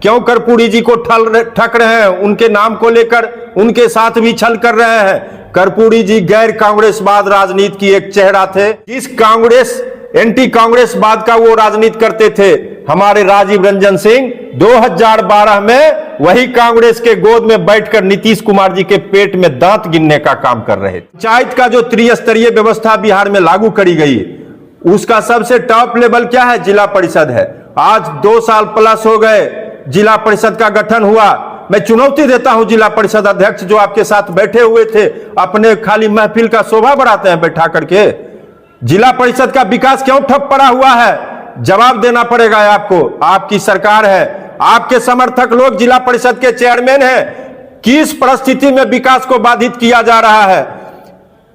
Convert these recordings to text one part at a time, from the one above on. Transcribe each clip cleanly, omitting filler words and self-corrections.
क्यों कर्पूरी जी को ठक रहे हैं? उनके नाम को लेकर उनके साथ भी छल कर रहे हैं। कर्पूरी जी गैर कांग्रेसवाद राजनीति की एक चेहरा थे। इस कांग्रेस एंटी कांग्रेसवाद का वो राजनीति करते थे। हमारे राजीव रंजन सिंह 2012 में वही कांग्रेस के गोद में बैठकर नीतीश कुमार जी के पेट में दांत गिनने का काम कर रहे थे। पंचायत का जो त्रिस्तरीय व्यवस्था बिहार में लागू करी गई, उसका सबसे टॉप लेवल क्या है? जिला परिषद है। आज 2 साल प्लस हो गए जिला परिषद का गठन हुआ। मैं चुनौती देता हूं जिला परिषद अध्यक्ष जो आपके साथ बैठे हुए थे, अपने खाली महफिल का शोभा बढ़ाते हैं बैठा करके। जिला परिषद का विकास क्यों ठप पड़ा हुआ है? जवाब देना पड़ेगा आपको। आपकी सरकार है, आपके समर्थक लोग जिला परिषद के चेयरमैन हैं। किस परिस्थिति में विकास को बाधित किया जा रहा है?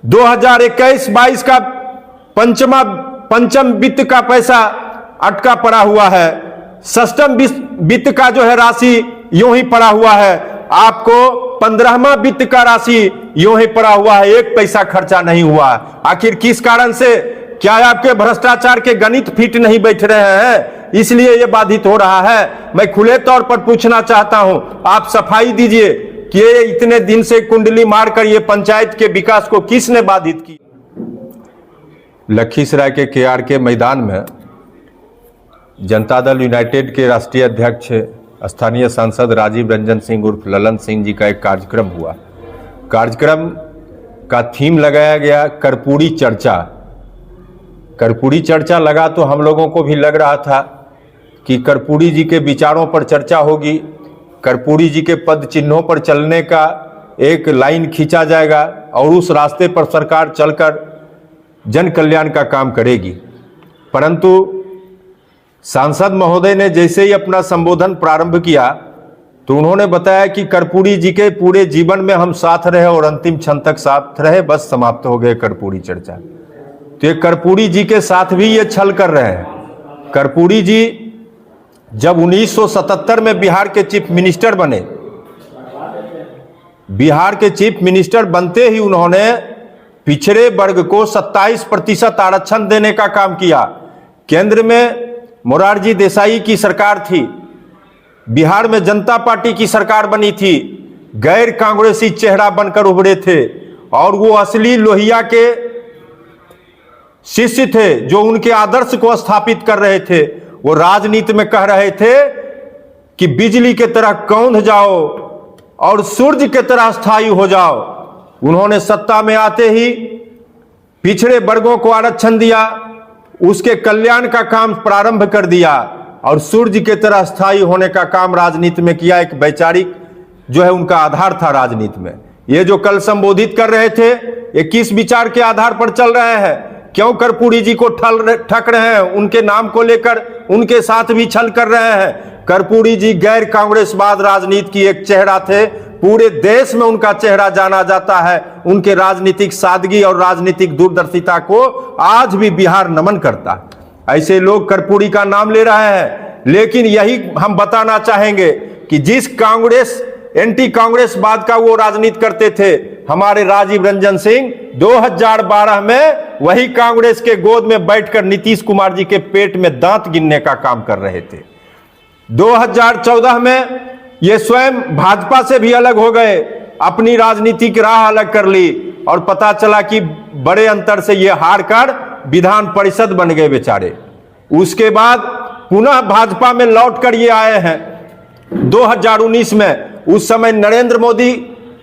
2021-22 का पंचम वित्त का पैसा अटका पड़ा हुआ है। षष्ठम वित्त का जो है राशि यूं ही पड़ा हुआ है। आपको 15वां वित्त का राशि यूं ही पड़ा हुआ है, 1 पैसा खर्चा नहीं हुआ। आखिर किस कारण से? क्या आपके भ्रष्टाचार के गणित फिट नहीं बैठ रहे हैं, इसलिए यह बाधित हो रहा है? मैं खुले तौर पर पूछना चाहता हूं, आप सफाई दीजिए कि ये इतने दिन से कुंडली मारकर ये पंचायत के विकास को किसने बाधित किया? लखीसराय के KRK मैदान में जनता दल यूनाइटेड के राष्ट्रीय अध्यक्ष स्थानीय सांसद राजीव रंजन सिंह उर्फ ललन सिंह जी का एक कार्यक्रम हुआ। कार्यक्रम का थीम लगाया गया कर्पूरी चर्चा। कर्पूरी चर्चा लगा तो हम लोगों को भी लग रहा था कि कर्पूरी जी के विचारों पर चर्चा होगी, कर्पूरी जी के पद चिन्हों पर चलने का एक लाइन खींचा जाएगा और उस रास्ते पर सरकार चलकर जन कल्याण का काम करेगी। परंतु सांसद महोदय ने जैसे ही अपना संबोधन प्रारंभ किया तो उन्होंने बताया कि कर्पूरी जी के पूरे जीवन में हम साथ रहे और अंतिम क्षण तक साथ रहे, बस समाप्त हो गए कर्पूरी चर्चा। तो ये कर्पूरी जी के साथ भी ये छल कर रहे हैं। कर्पूरी जी जब 1977 में बिहार के चीफ मिनिस्टर बने, बिहार के चीफ मिनिस्टर बनते ही उन्होंने पिछड़े वर्ग को 27% आरक्षण देने का काम किया। केंद्र में मोरारजी देसाई की सरकार थी, बिहार में जनता पार्टी की सरकार बनी थी। गैर कांग्रेसी चेहरा बनकर उभरे थे और वो असली लोहिया के शिष्य थे जो उनके आदर्श को स्थापित कर रहे थे। वो राजनीति में कह रहे थे कि बिजली के तरह कौंध जाओ और सूर्य के तरह स्थायी हो जाओ। उन्होंने सत्ता में आते ही पिछड़े वर्गों को आरक्षण दिया, उसके कल्याण का काम प्रारंभ कर दिया और सूर्य के तरह स्थायी होने का काम राजनीति में किया। एक वैचारिक जो है उनका आधार था राजनीति में। ये जो कल संबोधित कर रहे थे, ये किस विचार के आधार पर चल रहे हैं? क्यों कर्पूरी जी को ठक रहे हैं? उनके नाम को लेकर उनके साथ भी छल कर रहे हैं। कर्पूरी जी गैर कांग्रेसवाद राजनीति की एक चेहरा थे। पूरे देश में उनका चेहरा जाना जाता है। उनके राजनीतिक सादगी और राजनीतिक दूरदर्शिता को आज भी बिहार नमन करता है। ऐसे लोग कर्पूरी का नाम ले रहे हैं, लेकिन यही हम बताना चाहेंगे कि जिस कांग्रेस एंटी कांग्रेसवाद का वो राजनीति करते थे, हमारे राजीव रंजन सिंह 2012 में वही कांग्रेस के गोद में बैठकर नीतीश कुमार जी के पेट में दांत गिनने का काम कर रहे थे। 2014 में ये स्वयं भाजपा से भी अलग हो गए, अपनी राजनीतिक राह अलग कर ली और पता चला कि बड़े अंतर से ये हार कर विधान परिषद बन गए बेचारे। उसके बाद पुनः भाजपा में लौट कर ये आए हैं 2019 में। उस समय नरेंद्र मोदी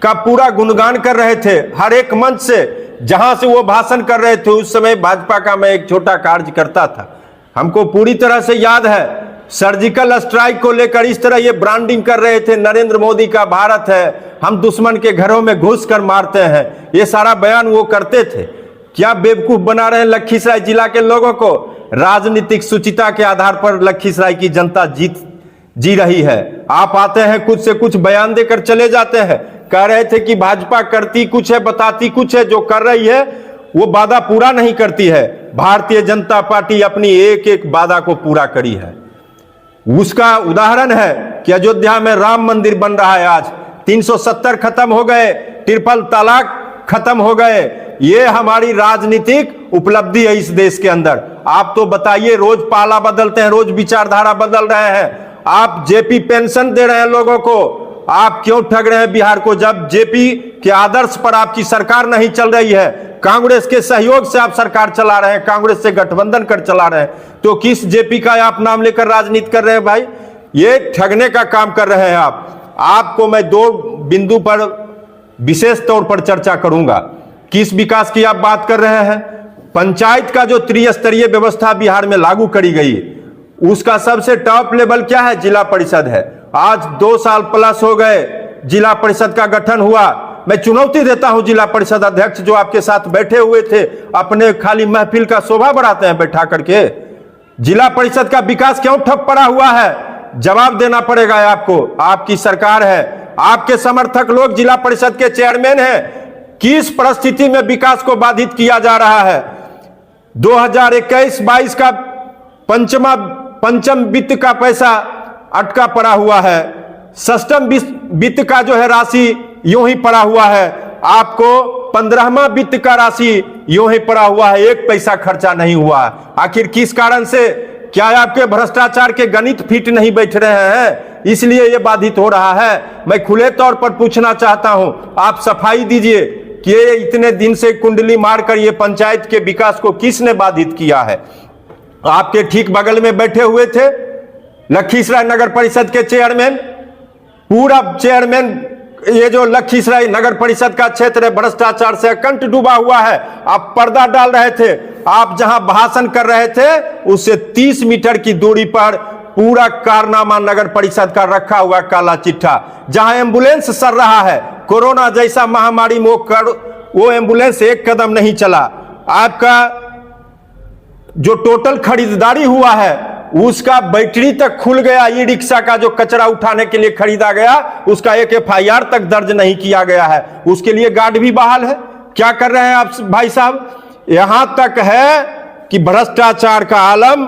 का पूरा गुणगान कर रहे थे हर एक मंच से, जहां से वो भाषण कर रहे थे। उस समय भाजपा का मैं एक छोटा कार्यकर्ता था। हमको पूरी तरह से याद है, सर्जिकल स्ट्राइक को लेकर इस तरह ये ब्रांडिंग कर रहे थे, नरेंद्र मोदी का भारत है, हम दुश्मन के घरों में घुस कर मारते हैं। ये सारा बयान वो करते थे। क्या बेवकूफ बना रहे हैं लखीसराय जिला के लोगों को? राजनीतिक सुचिता के आधार पर लखीसराय की जनता जी रही है। आप आते हैं, कुछ से कुछ बयान देकर चले जाते हैं। कह रहे थे कि भाजपा करती कुछ है, बताती कुछ है, जो कर रही है वो वादा पूरा नहीं करती है। भारतीय जनता पार्टी अपनी एक एक वादा को पूरा करी है। उसका उदाहरण है कि अयोध्या में राम मंदिर बन रहा है। आज 370 खत्म हो गए, ट्रिपल तलाक खत्म हो गए। ये हमारी राजनीतिक उपलब्धि है इस देश के अंदर। आप तो बताइए, रोज पाला बदलते हैं, रोज विचारधारा बदल रहे हैं। आप जेपी पेंशन दे रहे हैं लोगों को, आप क्यों ठग रहे हैं बिहार को? जब जेपी के आदर्श पर आपकी सरकार नहीं चल रही है, कांग्रेस के सहयोग से आप सरकार चला रहे हैं, कांग्रेस से गठबंधन कर चला रहे हैं, तो किस जेपी का आप नाम लेकर राजनीति कर रहे हैं भाई? ये ठगने का काम कर रहे हैं आप। आपको मैं दो बिंदु पर विशेष तौर पर चर्चा करूंगा। किस विकास की आप बात कर रहे हैं? पंचायत का जो त्रिस्तरीय व्यवस्था बिहार में लागू करी गई, उसका सबसे टॉप लेवल क्या है? जिला परिषद है। आज 2 साल प्लस हो गए जिला परिषद का गठन हुआ। मैं चुनौती देता हूं जिला परिषद अध्यक्ष जो आपके साथ बैठे हुए थे, अपने खाली महफिल का शोभा बढ़ाते हैं बैठा करके। जिला परिषद का विकास क्यों ठप पड़ा हुआ है? जवाब देना पड़ेगा आपको। आपकी सरकार है, आपके समर्थक लोग जिला परिषद के चेयरमैन हैं। किस परिस्थिति में विकास को बाधित किया जा रहा है? 2021-22 का पंचम वित्त का पैसा अटका पड़ा हुआ है। षष्ठम वित्त का जो है राशि यूं ही पड़ा हुआ है। आपको 15वां वित्त का राशि यूं ही पड़ा हुआ है, 1 पैसा खर्चा नहीं हुआ। आखिर किस कारण से? क्या आपके भ्रष्टाचार के गणित फिट नहीं बैठ रहे हैं, इसलिए यह बाधित हो रहा है? मैं खुले तौर पर पूछना चाहता हूं, आप सफाई दीजिए कि ये इतने दिन से कुंडली मारकर ये पंचायत के विकास को किसने बाधित किया है? आपके ठीक बगल में बैठे हुए थे लखीसराय नगर परिषद के चेयरमैन। पूरा चेयरमैन, ये जो लखीसराय नगर परिषद का क्षेत्र है भ्रष्टाचार से अकंठ डूबा हुआ है। आप पर्दा डाल रहे थे, आप जहां भाषण कर रहे थे उससे 30 मीटर की दूरी पर पूरा कारनामा नगर परिषद का रखा हुआ काला चिट्ठा। जहां एम्बुलेंस सर रहा है, कोरोना जैसा महामारी में वो एम्बुलेंस एक कदम नहीं चला। आपका जो टोटल खरीदारी हुआ है उसका बैटरी तक खुल गया। ई रिक्शा का जो कचरा उठाने के लिए खरीदा गया उसका एक FIR तक दर्ज नहीं किया गया है, उसके लिए गार्ड भी बहाल है। क्या कर रहे हैं आप भाई साहब? यहां तक है कि भ्रष्टाचार का आलम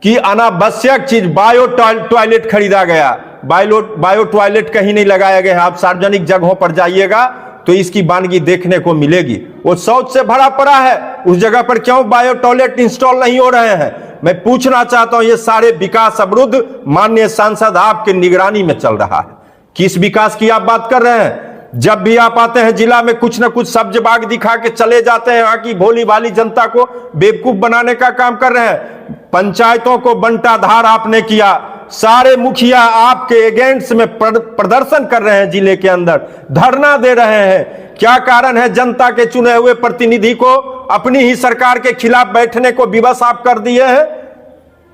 कि अनावश्यक चीज बायो टॉयलेट खरीदा गया। बायो टॉयलेट कहीं नहीं लगाया गया है। आप सार्वजनिक जगहों पर जाइएगा तो इसकी वानगी देखने को मिलेगी। वो शौच से भरा पड़ा है, उस जगह पर क्यों बायो टॉयलेट इंस्टॉल नहीं हो रहे हैं? मैं पूछना चाहता हूं, ये सारे विकास अवरुद्ध माननीय सांसद आपके निगरानी में चल रहा है। किस विकास की आप बात कर रहे हैं? जब भी आप आते हैं जिला में कुछ ना कुछ सब्ज बाग दिखा के चले जाते हैं। यहाँ की भोली भाली जनता को बेवकूफ बनाने का काम कर रहे हैं। पंचायतों को बंटाधार आपने किया। सारे मुखिया आपके अगेंस्ट में प्रदर्शन कर रहे हैं, जिले के अंदर धरना दे रहे हैं। क्या कारण है? जनता के चुने हुए प्रतिनिधि को अपनी ही सरकार के खिलाफ बैठने को विवश आप कर दिए हैं।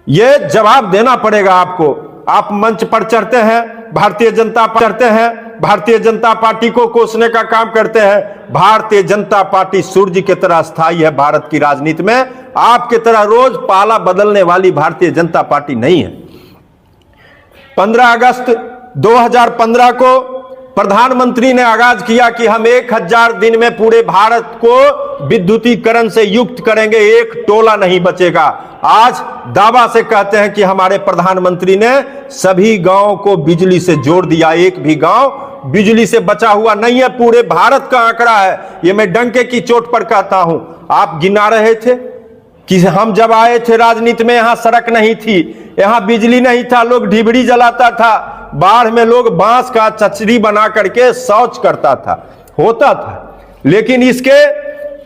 यह जवाब देना पड़ेगा आपको। आप मंच पर चढ़ते हैं, भारतीय जनता पार्टी को कोसने का काम करते हैं। भारतीय जनता पार्टी सूर्य की तरह स्थायी है भारत की राजनीति में। आपके तरह रोज पाला बदलने वाली भारतीय जनता पार्टी नहीं है। 15 अगस्त 2015 को प्रधानमंत्री ने आगाज किया कि हम 1000 दिन में पूरे भारत को विद्युतीकरण से युक्त करेंगे, एक टोला नहीं बचेगा। आज दावा से कहते हैं कि हमारे प्रधानमंत्री ने सभी गांवों को बिजली से जोड़ दिया। एक भी गांव बिजली से बचा हुआ नहीं है। पूरे भारत का आंकड़ा है, ये मैं डंके की चोट पर कहता हूं। आप गिना रहे थे कि हम जब आए थे राजनीति में यहां सड़क नहीं थी, यहां बिजली नहीं था, लोग ढिबरी जलाता था, बाढ़ में लोग बांस का चचरी बना करके शौच करता था, होता था। लेकिन इसके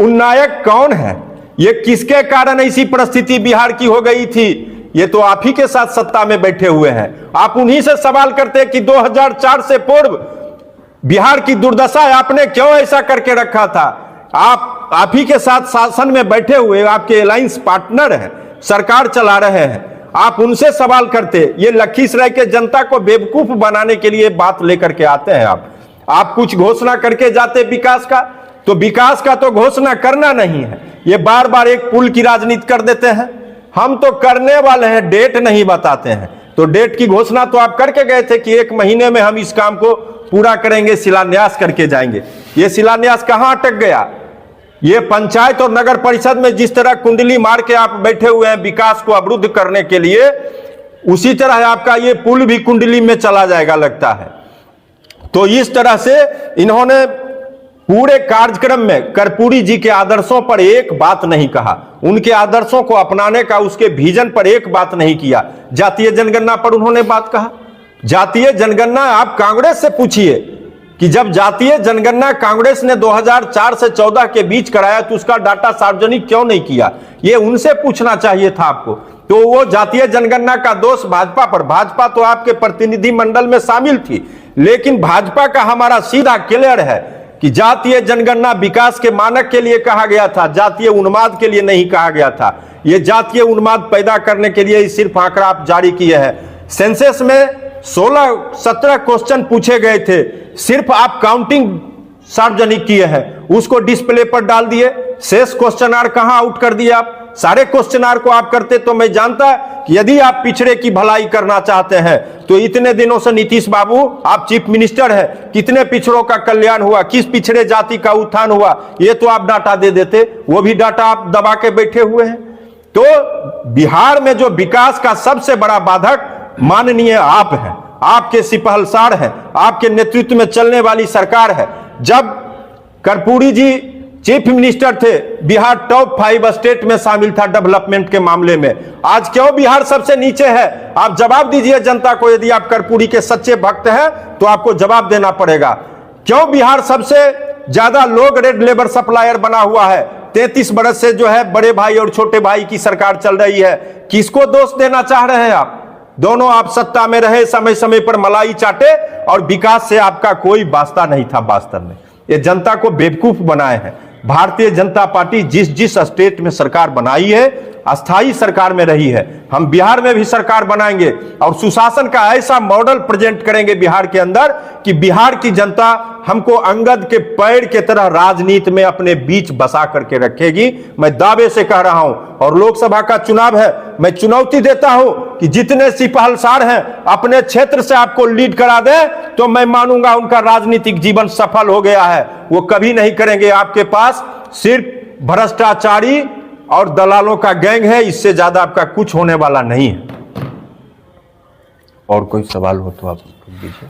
उन्नायक कौन है? ये किसके कारण ऐसी परिस्थिति बिहार की हो गई थी? ये तो आप ही के साथ सत्ता में बैठे हुए हैं। आप उन्हीं से सवाल करते हैं कि 2004 से पूर्व बिहार की दुर्दशा आपने क्यों ऐसा करके रखा था? आप ही के साथ शासन में बैठे हुए, आपके अलायंस पार्टनर हैं, सरकार चला रहे हैं, आप उनसे सवाल करते। ये लखीसराय के जनता को बेवकूफ बनाने के लिए बात लेकर के आते हैं। आप कुछ घोषणा करके जाते विकास का, तो विकास का तो घोषणा करना नहीं है, ये बार बार एक पुल की राजनीति कर देते हैं। हम तो करने वाले हैं, डेट नहीं बताते हैं। तो डेट की घोषणा तो आप करके गए थे कि 1 महीने में हम इस काम को पूरा करेंगे, शिलान्यास करके जाएंगे। ये शिलान्यास कहां अटक गया? ये पंचायत और नगर परिषद में जिस तरह कुंडली मार के आप बैठे हुए हैं विकास को अवरुद्ध करने के लिए, उसी तरह आपका ये पुल भी कुंडली में चला जाएगा लगता है। तो इस तरह से इन्होंने पूरे कार्यक्रम में कर्पूरी जी के आदर्शों पर एक बात नहीं कहा, उनके आदर्शों को अपनाने का, उसके विजन पर एक बात नहीं किया। जातीय जनगणना पर उन्होंने बात कहा। जातीय जनगणना आप कांग्रेस से पूछिए कि जब जातीय जनगणना कांग्रेस ने 2004 से 14 के बीच कराया तो उसका डाटा सार्वजनिक क्यों नहीं किया, ये उनसे पूछना चाहिए था आपको। तो वो जातीय जनगणना का दोष भाजपा पर, भाजपा तो आपके प्रतिनिधि मंडल में शामिल थी, लेकिन भाजपा का हमारा सीधा क्लियर है कि जातीय जनगणना विकास के मानक के लिए कहा गया था, जातीय उन्माद के लिए नहीं कहा गया था। यह जातीय उन्माद पैदा करने के लिए सिर्फ आंकड़ा आप जारी किए हैं। सेंसस में 16-17 क्वेश्चन पूछे गए थे, सिर्फ आप काउंटिंग सार्वजनिक किए हैं, उसको डिस्प्ले पर डाल दिए। शेष क्वेश्चन कहां आउट कर दिए आप? सारे क्वेश्चन को आप करते तो मैं जानता कि यदि आप पिछड़े की भलाई करना चाहते हैं तो इतने दिनों से नीतीश बाबू आप चीफ मिनिस्टर हैं, कितने पिछड़ों का कल्याण हुआ, किस पिछड़े जाति का उत्थान हुआ, ये तो आप डाटा दे देते। वो भी डाटा आप दबा के बैठे हुए हैं। तो बिहार में जो विकास का सबसे बड़ा बाधक माननीय आप हैं, आपके सिपहलसार हैं, आपके नेतृत्व में चलने वाली सरकार है। जब कर्पूरी जी चीफ मिनिस्टर थे, बिहार टॉप 5 स्टेट में शामिल था डेवलपमेंट के मामले में। आज क्यों बिहार सबसे नीचे है? आप जवाब दीजिए जनता को। यदि आप कर्पूरी के सच्चे भक्त हैं तो आपको जवाब देना पड़ेगा। क्यों बिहार सबसे ज्यादा लोग रेड लेबर सप्लायर बना हुआ है? 33 बरस से जो है बड़े भाई और छोटे भाई की सरकार चल रही है। किसको दोष देना चाह रहे हैं आप? दोनों आप सत्ता में रहे, समय समय पर मलाई चाटे और विकास से आपका कोई वास्ता नहीं था। वास्तव में ये जनता को बेवकूफ बनाए हैं। भारतीय जनता पार्टी जिस स्टेट में सरकार बनाई है, अस्थाई सरकार में रही है। हम बिहार में भी सरकार बनाएंगे और सुशासन का ऐसा मॉडल प्रेजेंट करेंगे बिहार के अंदर कि बिहार की जनता हमको अंगद के पैर के तरह राजनीति में अपने बीच बसा करके रखेगी। मैं दावे से कह रहा हूं, और लोकसभा का चुनाव है, मैं चुनौती देता हूं कि जितने सिपहलसार हैं अपने क्षेत्र से आपको लीड करा दें तो मैं मानूंगा उनका राजनीतिक जीवन सफल हो गया है। वो कभी नहीं करेंगे। आपके पास सिर्फ भ्रष्टाचारी और दलालों का गैंग है, इससे ज्यादा आपका कुछ होने वाला नहीं है। और कोई सवाल हो तो आप पूछ लीजिए।